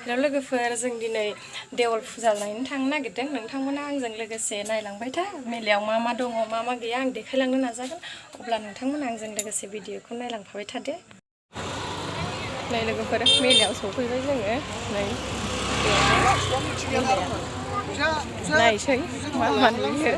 हेल' लोगोफोर जों दिनै देवल फुजा नायनो थांनो नागिरदों नोंथांमोना आंजों लोगोसे नायलांबाय था मेलायाव मा मा दङ मा मा गैया आं देखायलांनो नाजागोन अब्ला नोंथांमोना आंजों लोगोसे भिडिअखौ नायलांफाबाय थादो नै लोगोफोर मेलायाव सफैबाय जोङो नै नायसै मा मा नुयो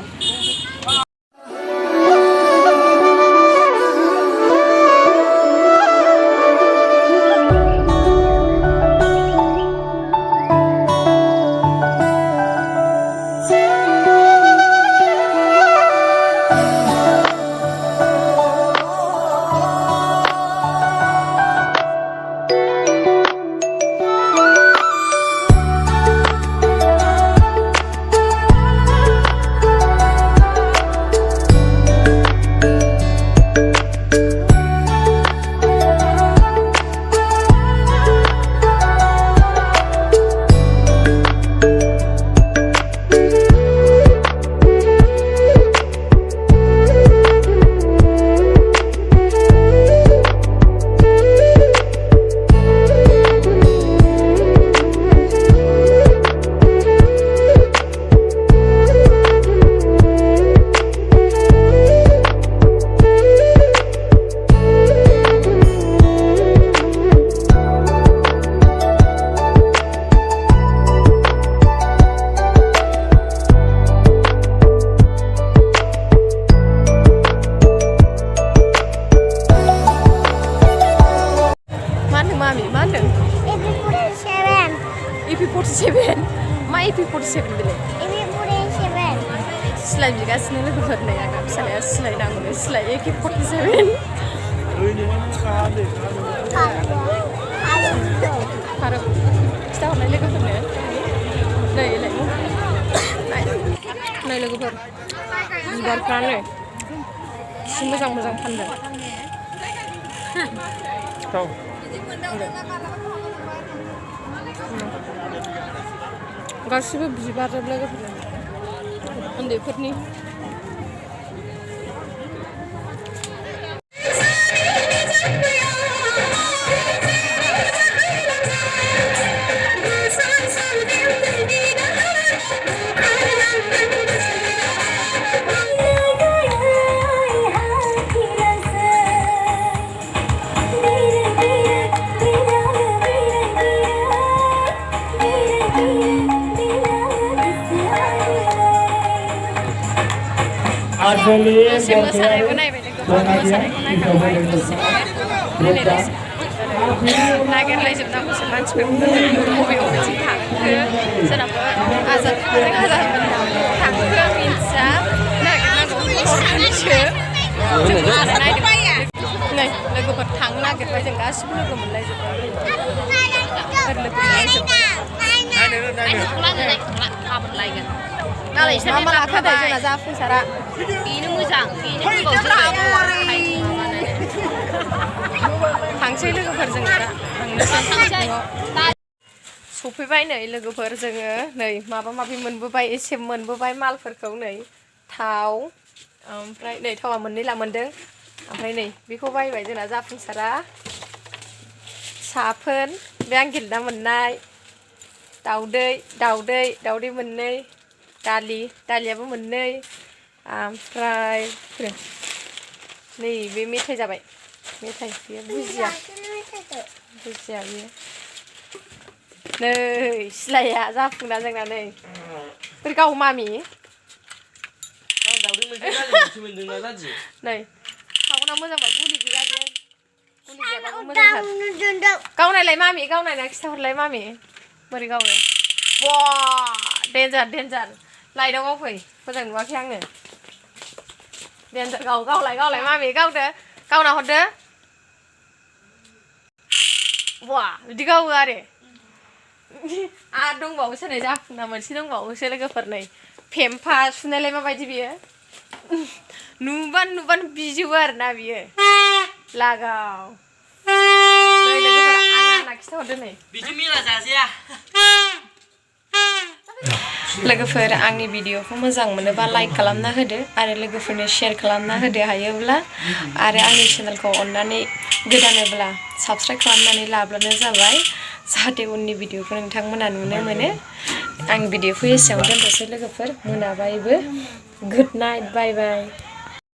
EP47 मा EP47 बेलाय EP47 सिलाय बिगासिनो लोगोफोर नै आंना फिसालाया सिलाय नांगौनो सिलाय AK47 फारौ खिथाहरनाय लोगोफोरनो नै लोगोफोर बिबारफ्रानो एसे मोजां मोजां फानदों गासिबो बिबारजोब लोगोफोर उन्दैफोरनि मोसानायबो नायबाय मोसानायखौ नायखांबाय नागिरलायजोबनांगौसो मानसिफोरखौ बबे बबेथिं थांखो सोरनाबा आजाद थांखो मिन्थिया नागिरनांगौ नै लोगोफोर थांनो नागिरबाय जों गासिबो लोगो मोनलायजोब्बाय मा लाखादों जोंना जाफुंसारा बेनो मोजां थांसै लोगोफोर जों दा सफैबाय नै लोगोफोर जोङो नै माबा माबि मोनबोबाय एसे मोनबोबाय मालफोरखौ नै थाव ओमफ्राय नै थावा मोननै मोनदों ओमफ्राय नै बेखौ बायबाय जोंना जाफुंसारा साफोन बे आं गेलेना मोननाय दाउदै मोननै दालियाबो मोननै ओमफ्राय नै बे मेथाइ जाबाय मेथाइ बेयो बुजिया बेयो नै सिलाया जाफुंना जोंना नै बोरै गाव मामि नै सावना मोजांबा गुलि गैया बे गुलि गैयाबाबो मोजांथार गावनायलाय मामि गावनायना खिथाहरलाय मामि बोरै गावो बा डेन्जार लाइटआव गावफै मोजां नुवाखै आङो डेन्जार गावलाय मामि गावदो गावना हरदो बा बिदि गावो आरो दंबावोसो नै जाफुंना मोनसे दंबावोसो लोगोफोर नै फेम्फा सुनायलाय माबायदि बियो नुबानो बिजोबो आरोना बियो लागाव नै लोगोफोर आंना खिथाहरदो नै बिदि मेला जाजाया लोगोफोर आंनि भिडिअखौ मोजां मोनोबा लाइक खालामना होदो आरो लोगोफोरनो शेयार खालामना होदो हायोब्ला आरो आंनि चेनेलखौ अननानै गोदानोब्ला साबस्क्राइब खालामनानै लाब्लानो जाबाय जाहाथे उननि भिडिअखौ नोंथांमोना नुनो मोनो आं भिडिअखौ एसेयावनो दोनथ'सै लोगोफोर मोनाबायबो गुड नाइट बाय बाय